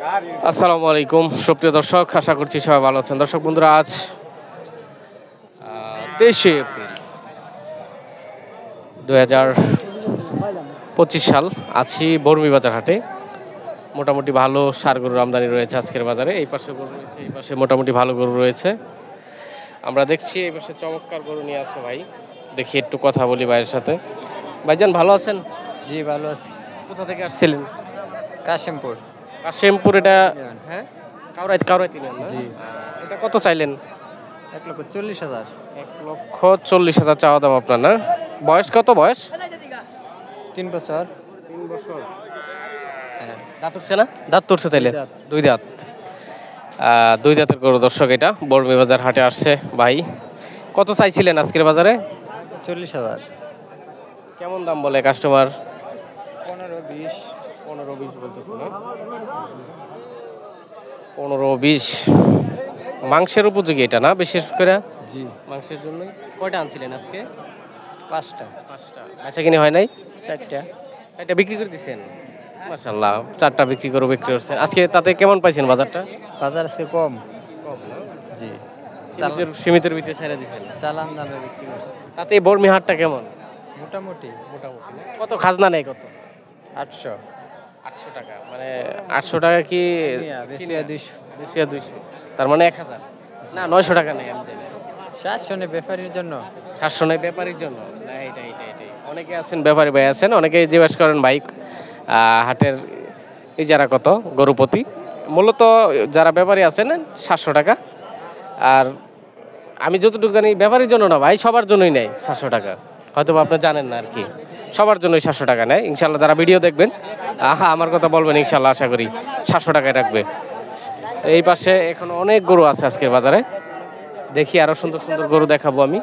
আসসালামু আলাইকুম সুপ্রিয় দর্শক, আশা করছি সবাই ভালো আছেন। দর্শক বন্ধুরা, আজ 23শে এপ্রিল 2025 সাল। আছি বর্মীবাজার হাটে। মোটামুটি ভালো ষাঁড় গরুর আমদানি রয়েছে আজকের বাজারে। এই পাশে গরু রয়েছে, এই পাশে মোটামুটি ভালো গরু রয়েছে। আমরা দেখছি এই পাশে চমৎকার গরু নিয়ে আছে ভাই। দেখি একটু কথা বলি ভাইয়ের সাথে। ভাইজান ভালো আছেন? জি ভালো আছি। কোথা থেকে আসছিলেন? কাশিমপুর। কাশিমপুর। এটা হ্যাঁ, কাউরাইতি নেন না? জি। এটা কত চাইলেন? 1,40,000। 1,40,000 চাওয়া দাম আপনার না? বয়স কত? বয়স 3 বছর। 3 বছর। হ্যাঁ, দাঁত উঠছে না? দাঁত উঠছে তাইলে? দুই দাঁত। দুই দাঁতের গরু দর্শক। এটা বর্মীবাজার হাটে আসছে ভাই। কত চাইছিলেন আজকের বাজারে? 40,000। কেমন দাম বলে কাস্টমার? 15-20। 15-20 বলতেছে না? 15-20 মাংসের উপযোগী এটা না বিশেষ করে? জি। মাংসের জন্য। কয়টা আনছিলেন আজকে? 5টা। 5টা। বেচা কিনে হয় নাই? 4টা। 4টা বিক্রি করে দিচ্ছেন? মাশাআল্লাহ, 4টা বিক্রি করছেন। আজকে তাতে কেমন পাইছেন বাজারটা? বাজার আছে কম। কম না? জি। সীমিতের ভিতরে ছেড়ে দিচ্ছেন। চালান দামে বিক্রি করছে। তাতে বর্মি হাটটা কেমন? মোটামুটি। কত খাজনা নেই কত? 800। 800 টাকা। মানে 800 টাকা কি? বেশি 200। বেশি 200। তার মানে 1000। না, 900 টাকা নেই আমি জানি। 700 নে ব্যাপারীর জন্য। 700 নেই ব্যাপারীর জন্য? না, এটাই। অনেকে আছেন ব্যাপারী ভাই আছেন, অনেকে জিজ্ঞেস করেন ভাই হাটের ইজারা কত গরুপতি। মূলত যারা ব্যাপারী আছেন 700 টাকা। আর আমি যতটুকু জানি ব্যাপারীর জন্য না ভাই, সবার জন্যই নেয় 700 টাকা। হয়তো আপনি জানেন না আর কি। সবার জন্যই 700 টাকা নেয়। ইনশাল্লাহ যারা ভিডিও দেখবেন আমার কথা বলবেন, ইনশাল্লাহ আশা করি 700 টাকায় রাখবে। তো এই পাশে এখন অনেক গরু আছে আজকের বাজারে। দেখি আরো সুন্দর সুন্দর গরু দেখাবো আমি।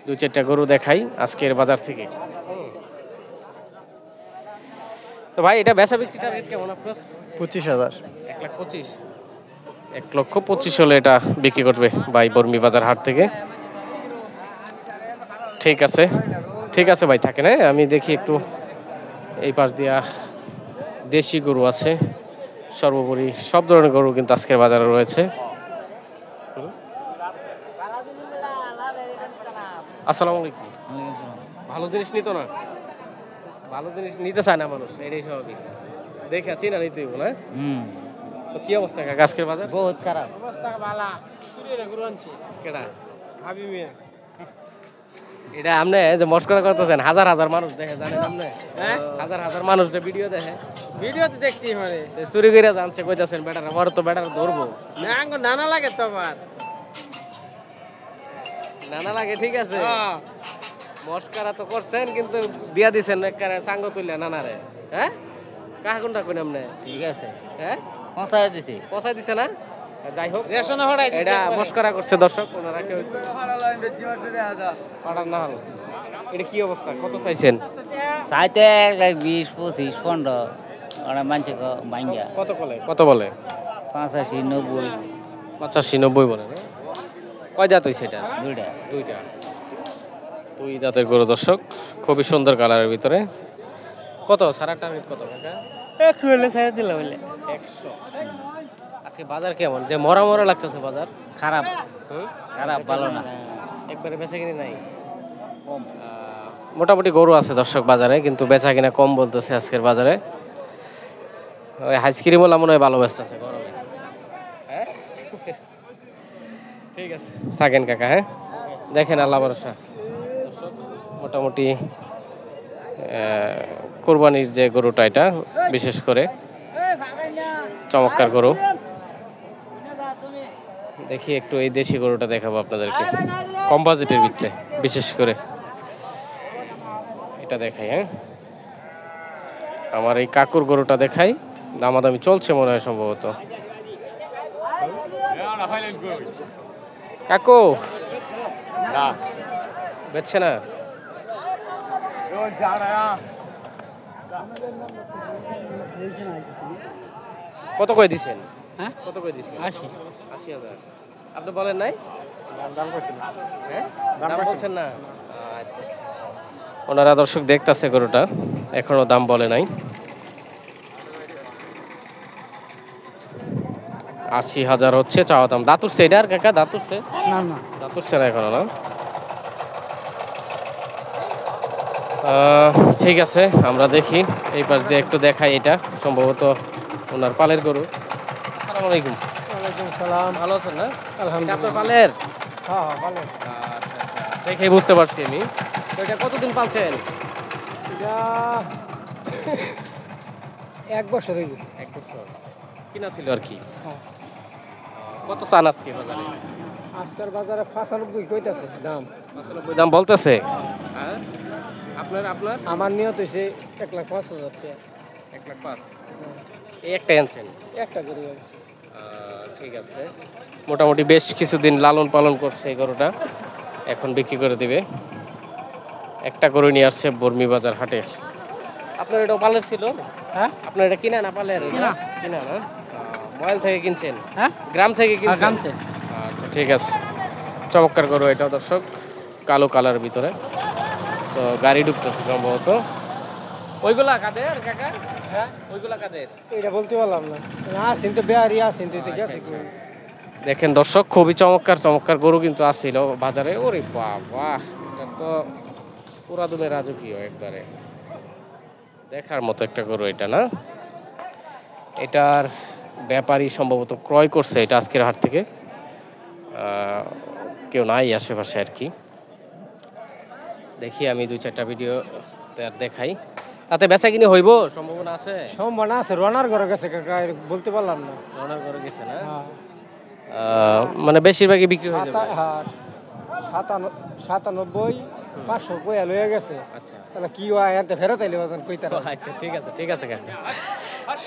2-4টা গরু দেখাই আজকের বাজার থেকে। তো ভাই, এটা বেচা বিক্রিটা রেট কেমন আপনার? 25,000। 1,25,000। 1,25,000 হলে এটা বিক্রি করবে ভাই বর্মীবাজার হাট থেকে। ঠিক আছে ভাই, থাকেন। আমি দেখি একটু এই পাশ দিয়া। দেশি গরু আছে সর্বোপরি, সব ধরনের গরু কিন্তু আজকের বাজারে রয়েছে। আসসালামু আলাইকুম। ভালো জিনিস নিত না? ভালো জিনিস নিতে চায় না মানুষ, এটাই স্বাভাবিক। দেখে আছি না নিতেই না? তো কি অবস্থা কাকা আজকের বাজার? বহুত খারাপ অবস্থা। বালা গরু আনছি কেডা? হাবিব মিয়া। এটা আপনি যে মস্করা করতেছেন, হাজার হাজার মানুষ দেখে, জানেন আপনি? হ্যাঁ, হাজার হাজার মানুষ যে ভিডিও দেখে। ভিডিও তো দেখতেই মানে চুরি করে জানছে কইতাছেন বেটার, আমার তো বেটার ধরবো না। নানা লাগে তো আবার। নানা লাগে, ঠিক আছে। মস্করা তো করছেন, কিন্তু দিয়া দিছেন একবারে সাঙ্গ তুইলা নানারে। হ্যাঁ, কাহা কোনটা কইন আপনি? ঠিক আছে। হ্যাঁ, পৌঁছায় দিছে না? যাই হোক, এটা মস্করা করছে দর্শক। ওনারা কেউ পাঠান না হল। এটা কি অবস্থা? কত চাইছেন? চাইতে 20, 25, 15 ওরা মানছে ভাঙ্গা। কত বলে? 85, 90। 85, 90 বলে না? কয় দাঁত হইছে এটা? দুইটা। দুই দাঁতের গরু দর্শক, খুবই সুন্দর কালারের ভিতরে। কত সারা টার্গেট কত কাকা? 100 হলে খাই দিল বলে। 100। আজকে বাজার কেমন? যে মরা লাগতেছে বাজার। খারাপ। খারাপ, ভালো না। একবারে বেচা কিনে নাই? কম। মোটামুটি গরু আছে দর্শক বাজারে, কিন্তু বেচা কিনা কম বলতেছে আজকের বাজারে। ওই আইসক্রিম ওলা মনে হয় ভালো বেচতেছে গরমে। হ্যাঁ, ঠিক আছে, থাকেন কাকা। হ্যাঁ, দেখেন, আল্লাহ ভরসা। দর্শক, মোটামুটি কোরবানির যে গরুটা, এটা বিশেষ করে চমৎকার গরু। দেখি একটু এই দেশি গরুটা দেখাবো আপনাদেরকে, কম বাজেটের ভিতরে বিশেষ করে এটা দেখাই। হ্যাঁ, আমার এই কাকুর গরুটা দেখাই। দামাদামি চলছে মনে হয় সম্ভবত। কাকু বেচছে না? কত করে দিচ্ছেন? হ্যাঁ, কত করে দিচ্ছেন? 80,000। আপনি বলেন নাই? দাম করছেন। হ্যাঁ, দাম বলছেন না? আচ্ছা। ওনারা দর্শক দেখতেছে গরুটা, এখনো দাম বলে নাই। 80,000 হচ্ছে চাওয়া দাম। দাঁত উঠছে এটা আর কাকা? দাঁত উঠছে? না না দাঁত উঠছে না এখনো না? ঠিক আছে, আমরা দেখি এই পাশ দিয়ে একটু দেখাই। এটা সম্ভবত ওনার পালের গরু। আসসালামু আলাইকুম। ওয়ালাইকুম সালাম। ভালো আছেন না? এটা আলহামদুলিল্লাহ। আপনার পালের? হ্যাঁ ভালো। আচ্ছা আচ্ছা, দেখেই বুঝতে পারছি আমি। তো এটা কতদিন পালছেন? এটা 1 বছর হইব। 1 বছর কিনা ছিল আর কি। হ্যাঁ। কত চান আজকে বাজারে? আজকের বাজারে 95 কইতাছে দাম। 95 দাম বলতেছে। হ্যাঁ, আপনার আপনার আমার নিয়ত হইছে 1,05,000 টাকা। 1,05,000 এই একটা আনছেন? একটা গরু আছে। ঠিক আছে, মোটামুটি বেশ কিছুদিন লালন পালন করছে এই গরুটা, এখন বিক্রি করে দিবে। একটা গরু নিয়ে আসছে বর্মি বাজার হাটে। আপনার এটা পালের ছিল? হ্যাঁ? আপনার এটা কিনা না পালের? কিনা। কিনা না? মোবাইল থেকে কিনছেন? হ্যাঁ? গ্রাম থেকে কিনছেন? গ্রাম থেকে। আচ্ছা ঠিক আছে, চমৎকার গরু এটাও দর্শক, কালো কালার ভিতরে। তো গাড়ি ঢুকতেছে সম্ভবত। ওইগুলা কাদের কাকা? হ্যাঁ? ওইগুলা কাদের? এটা বলতে পারলাম না। না চিনতে বেয়ারি আছে চিনতে আচ্ছা, গেছে আচ্ছা। দেখেন দর্শক, খুবই চমৎকার চমৎকার গরু কিন্তু আসছিল বাজারে। ওরে বাবা, এটা তো পুরা দুমে রাজকীয় একবারে, দেখার মতো একটা গরু এটা না? এটার ব্যাপারী সম্ভবত ক্রয় করছে এটা আজকের হাট থেকে। কেউ নাই আশেপাশে আর কি। দেখি আমি 2-4টা ভিডিও দেখাই, তাতে বেচা কিনে হইব সম্ভাবনা আছে? সম্ভাবনা আছে। রনার ঘরে গেছে কাকা, বলতে পারলাম না। রওনা করে গেছে না? হ্যাঁ। মানে বেশিরভাগই বিক্রি হয়ে যাবে। হ্যাঁ 97 500 কইয়া লইয়া গেছে। আচ্ছা তাহলে কি হয় এতে ফেরত আইলে বাজান কইতার। আচ্ছা ঠিক আছে ঠিক আছে কাকা।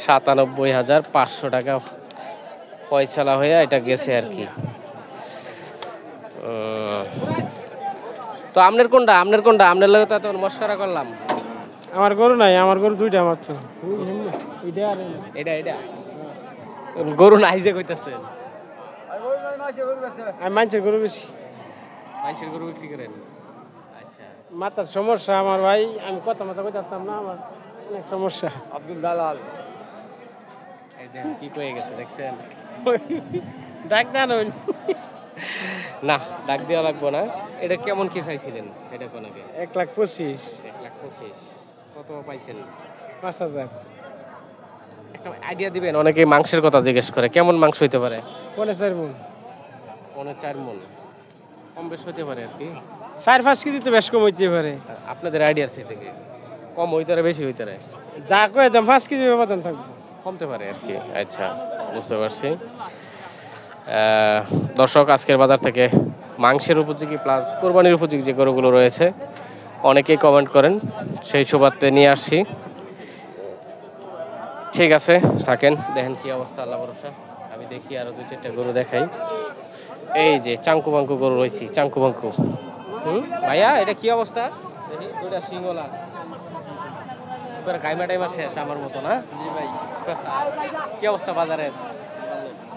97,500 টাকা পয়সালা হয়ে এটা গেছে আর কি। তো আপনার কোনটা? আপনার কোনটা? আপনার লগে তো এত মস্করা করলাম। আমার গরু নাই, আমার গরু দুইটা মাত্র। এটা আর এটা এটা গরু নাই যে কইতাছেন? আমি মানুষের গরু বেশি। মানুষের গরু বিক্রি করেন? আচ্ছা, মাথার সমস্যা আমার ভাই, আমি কথা মাথা কইতাম না, আমার অনেক সমস্যা। আব্দুল দালাল এই দেখেন কি কয়ে গেছে দেখছেন? ডাক দেন। না, ডাক দেওয়া লাগবো না। এটা কেমন কি চাইছিলেন? এটা কোনাকে 1,25,000 1,25,000 কত পাইছেন? 5,000 একটা আইডিয়া দিবেন? অনেকে মাংসের কথা জিজ্ঞেস করে, কেমন মাংস হইতে পারে? 4.5 মণ। 4 মণ কম বেশ হইতে পারে আর কি। 4-5 কেজি তো বেশ কম হইতে পারে। আপনাদের আইডিয়ার থেকে কম হইতে পারে বেশি হইতে পারে? যা কয়ে দাম 5 কেজি বেতন থাকবে। কমতে পারে আর কি। আচ্ছা, বুঝতে পারছি। দর্শক, আজকের বাজার থেকে মাংসের উপযোগী প্লাস কোরবানির উপযোগী যে গরুগুলো রয়েছে অনেকেই কমেন্ট করেন, সেই সুবাদে নিয়ে আসছি। ঠিক আছে, থাকেন, দেখেন কি অবস্থা, আল্লাহ ভরসা। আমি দেখি আরো 2-4টা গরু দেখাই। এই যে চাঙ্কু বাঙ্কু গরু রয়েছে, চাঙ্কু বাঙ্কু। ভাইয়া এটা কি অবস্থা? দেখি দুইটা সিংহলা গাইমা টাইমা শেষ আমার মতো না? জি ভাই। কি অবস্থা বাজারের?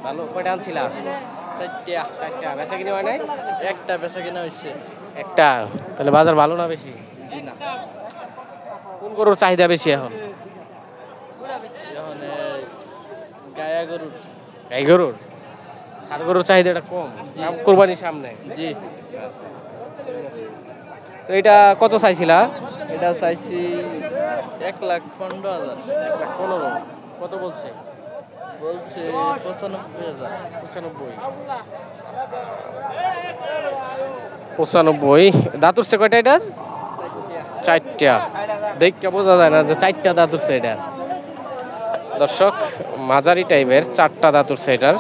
ভালো। কয়টা আনছিলা? 4টা। বেচা কিনে হয় নাই? একটা বেচা কিনা হইছে। একটা? তাহলে বাজার ভালো না বেশি? জি না। কোন গরুর চাহিদা বেশি এখন? এখন গায়া গরুর। গাই গরুর? ষাড় গরুর চাহিদাটা কম? জি। কোরবানির সামনে? জি। আচ্ছা। তো এটা কত চাইছিলা? এটা চাইছি 1,15,000। 1,15,000 কত বলছে? বলছে 95,000। 95 দাঁত উঠছে কয়টা এটার? 4টা। দেখতে বোঝা যায় না যে 4টা দাঁত উঠছে এটার। দর্শক, মাঝারি টাইপের 4টা দাঁত উঠছে এটার।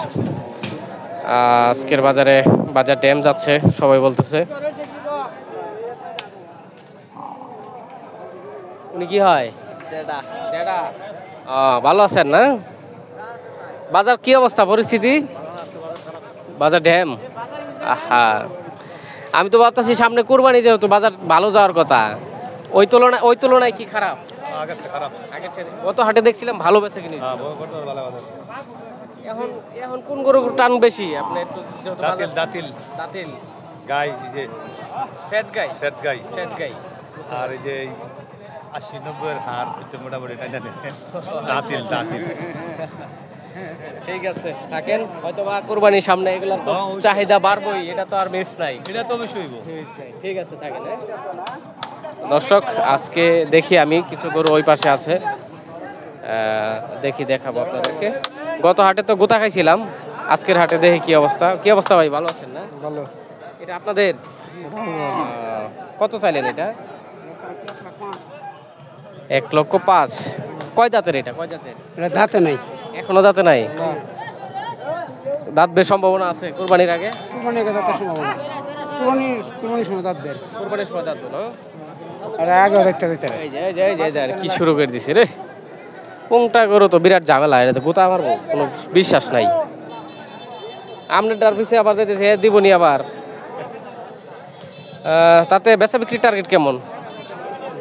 আজকের বাজারে বাজার ড্যাম যাচ্ছে সবাই বলতেছে। উনি কি হয়? জেডা। ভালো আছেন না? বাজার কি অবস্থা, পরিস্থিতি? বাজার ড্যাম। আহা, আমি তো ভাবতেছি সামনে কুরবানি, যেহেতু বাজার ভালো যাওয়ার কথা, ওই তুলনায় কি খারাপ? আগের চেয়ে গত হাটে দেখছিলাম ভালো বেচে কিনেছি। এখন কোন গরু টান বেশি? আপনি একটু যেহেতু দাঁতিল গাই, এই যে ফ্যাট গাই। সেট গাই, ফ্যাট গাই আর এই যে 80-90 এর হাড় হচ্ছে মোটামুটি টাইনা নেই। দাঁতিল ঠিক আছে থাকেন, হয়তো বা কোরবানির সামনে এগুলোর তো চাহিদা বাড়বেই, এটা তো আর মিস নাই। এটা তো অবশ্যই হইব। ঠিক আছে থাকেন। দর্শক আজকে দেখি আমি কিছু গরু ওই পাশে আছে, দেখি দেখাবো আপনাদেরকে। গত হাটে তো গোতা খাইছিলাম, আজকের হাটে দেখি কি অবস্থা। কি অবস্থা ভাই, ভালো আছেন না? ভালো। এটা আপনাদের কত চাইলেন এটা? 1,05,000। কয় দাঁতের এটা, কয় দাঁতের? এটা দাঁতে নাই, এখনো দাঁতে নাই? দাঁত বের সম্ভাবনা আছে কোরবানির আগে? কুরবানির আগে দাঁতের সম্ভাবনা, কুরবানির সময় দাঁত বের, কোরবানির সময় দাঁত না? আর আগে দেখতে দিতে এই যে এই যে এই যে এই যে, আর কি শুরু করে দিছে রে। কোনটা গরু তো বিরাট ঝামেলা, এটা তো গোতা মারবো কোনো বিশ্বাস নাই। আমনেটার পিছে আবার দিতেছে দিবনি আবার। তাতে বেচা বিক্রি টার্গেট কেমন?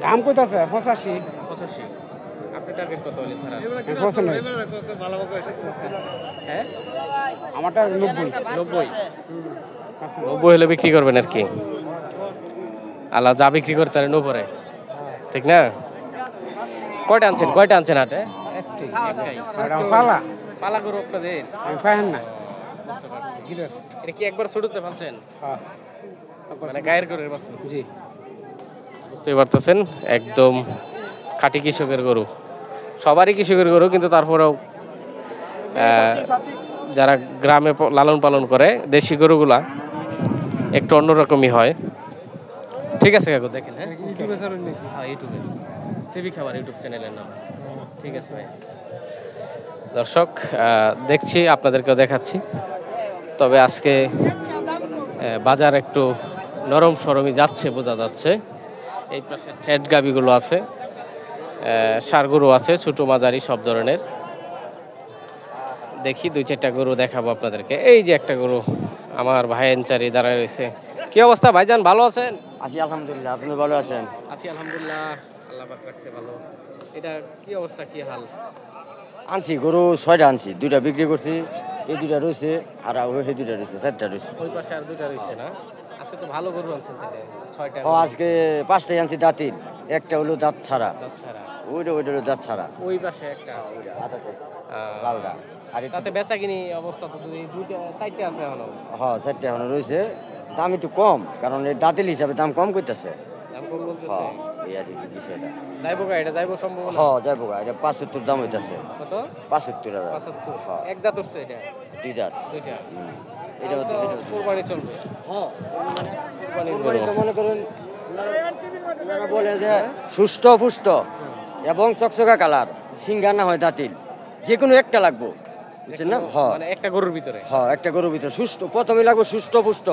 দাম কইতাছে 85। 85। আপনি টার্গেট কত হলে স্যার? 95। হ্যাঁ আমারটা 90। 90। 90 হলে বিক্রি করবেন আর কি। আল্লাহ যা বিক্রি করতে পারে 90 ঠিক না? কয়টা আনছেন হাটে? একটাই। পালা পালা গরু আপনাদের? আমি পাইন না। বুঝতে পারছি। গিরস। এটা কি একবার ছোটতে পারছেন? হ্যাঁ মানে গায়ের গরুর বাচ্চা? জি। বুঝতেই পারতেছেন একদম খাঁটি কৃষকের গরু, সবারই কৃষকের গরু, কিন্তু তারপরেও যারা গ্রামে লালন পালন করে দেশি গরুগুলা একটু অন্যরকমই হয়। ঠিক আছে কাকু দেখেন। হ্যাঁ ইউটিউবে ছাড়েন নাকি? হ্যাঁ ইউটিউবে সিবি খাবার ইউটিউব চ্যানেলের নাম। ঠিক আছে ভাই। দর্শক দেখছি, আপনাদেরকেও দেখাচ্ছি। তবে আজকে বাজার একটু নরম সরমই যাচ্ছে, বোঝা যাচ্ছে। এই পাশে ঠেট গাবিগুলো আছে, ষাঁড় গরু আছে, ছোটো মাঝারি সব ধরনের। দেখি 2-4টা গরু দেখাবো আপনাদেরকে। এই যে একটা গরু আমার ভাই এনচারি দাঁড়ায় রয়েছে। কি অবস্থা ভাইজান, ভালো আছেন? আছি আলহামদুলিল্লাহ, আপনি ভালো আছেন? আছি আলহামদুলিল্লাহ, আল্লাহ পাক রাখছে ভালো। এটা কি অবস্থা, কি হাল? আনছি গরু 6টা আনছি, 2টা বিক্রি করছি, এই 2টা রয়েছে, আর ওই 2টা রয়েছে, 4টা রয়েছে। ওই পাশে আর 2টা রয়েছে না? আজকে তো ভালো গরু আনছেন তাহলে, 6টা। ও আজকে 5টাই আনছি দাঁতিল, একটা হলো দাঁত ছাড়া, দাঁত ছাড়া। ওইটা হলো দাঁত ছাড়া, ওই পাশে একটা আদাতে আহ, লালটা। আর তাতে বেচা কিনি অবস্থা তো 4টা আছে এখনো। হ্যাঁ 4টা এখনো রয়েছে, দাম একটু কম, কারণ এই দাঁতিল হিসাবে দাম কম করতেছে। দাম কম বলতেছে। হ্যাঁ এই আর কি বিষয়টা। যাইবো গা, এটা যাইবো সম্ভবনা? হ্যাঁ যাইবো গা, এটা 75 দাম হইতেছে। কত? 75,000। 75। হ্যাঁ। এক দাঁত উঠছে এটা? 2 দাঁত। 2টা। এটা তো কোরবানি চলবে। হ্যাঁ কোরবানির গরু। কোরবানিতে মনে করেন ওনারা বলে যে সুস্থ পুষ্ট এবং চকচকা কালার, সিঙ্গা না হয় দাঁতিল, যে কোনো একটা লাগবো, বুঝছেন না? হ্যাঁ মানে একটা গরুর ভিতরে? হ্যাঁ একটা গরুর ভিতরে সুস্থ, প্রথমে লাগবো সুস্থ পুষ্ট,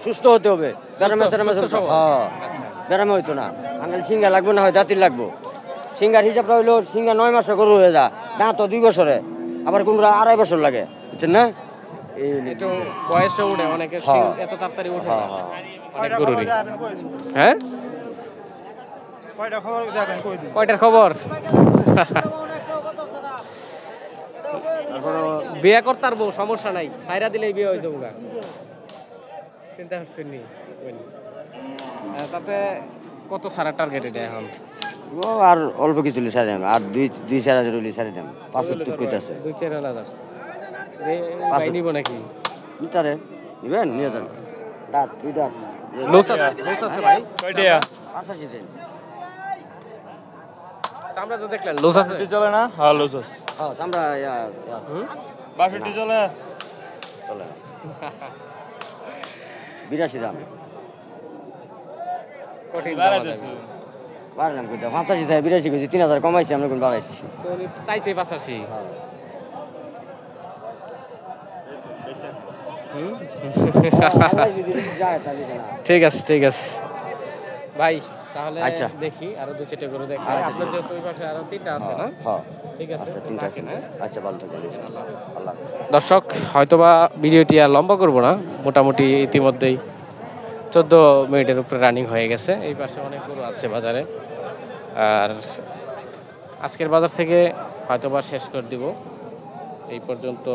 সুস্থ হতে হবে, ব্যারামে সুস্থ সবল। হ্যাঁ আচ্ছা। ব্যারামে হইতো না, আঙ্গাল সিঙ্গা লাগবো না হয় দাঁতিল লাগবো। সিঙ্গার হিসাবটা হইলো সিঙ্গা 9 মাসে গরু হয়ে যা, দাঁত 2 বছরে, আবার কোনটা 2.5 বছর লাগে, বুঝছেন না? এই একটু বয়সে উঠে, অনেকের হ্যাঁ। এত তাড়াতাড়ি উঠে হ্যাঁ না। হ্যাঁ অনেক গরুরই। হ্যাঁ কয়টা খবর দেখেন কই দিন। কয়টার খবর? এখনো বিয়ে করতে পারবো, সমস্যা নাই, সাইরা দিলেই বিয়ে হয়ে যাবো গা। চিন্তা করছেন নি? তাতে কত সারা টার্গেট এটা এখন? ও আর অল্প কিছু লিসারে দাম, আর 2-4 হাজার লিসারে দাম, 75 কইতাছে। 2-4 হাজার ভাই নিব নাকি? নিতারে নিবেন, নিয়ে যান। দাঁত 2 দাঁত লোস আছে ভাই? কয়টা? 85 দেন। চামড়া তো দেখলেন লোস আছে? চলে না? হ্যাঁ লসস। হ্যাঁ আমরা হুম? 62 চলে। চলে 82 দাম কঠিন দাম বাড়াই আছে। দিছো। বাড়লাম কইতা 85 থেকে 82 কইছি, 3000 কমাইছি, আমরা কোন বাড়াইছি। তো উনি চাইছে 85। হুম? আল্লাহ যদি যায় তাহলে না। ঠিক আছে ঠিক আছে ভাই, তাহলে আচ্ছা। দেখি আরো 2-4টা গরু দেখি। আচ্ছা, আপনার যেহেতু ওই পাশে আরো 3টা আছে না? হ্যাঁ ঠিক আছে, আচ্ছা, তো 3টা রাখেন, হ্যাঁ? আচ্ছা ভালো থাকবেন ইনশাআল্লাহ। আল্লাহ হাফেজ। দর্শক হয়তোবা ভিডিওটি আর লম্বা করব না, মোটামুটি ইতিমধ্যেই 14 মিনিটের উপরে রানিং হয়ে গেছে। এই পাশে অনেক গরু আছে বাজারে, আর আজকের বাজার থেকে হয়তোবা শেষ করে দিব। এই পর্যন্ত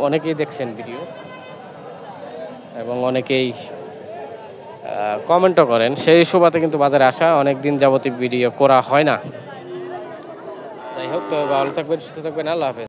অনেকেই দেখছেন ভিডিও এবং অনেকেই কমেন্টও করেন, সেই সুবাদে কিন্তু বাজারে আসা, অনেক দিন যাবতীয় ভিডিও করা হয় না। যাই হোক, তো ভালো থাকবেন, সুস্থ থাকবেন, আল্লাহ হাফেজ।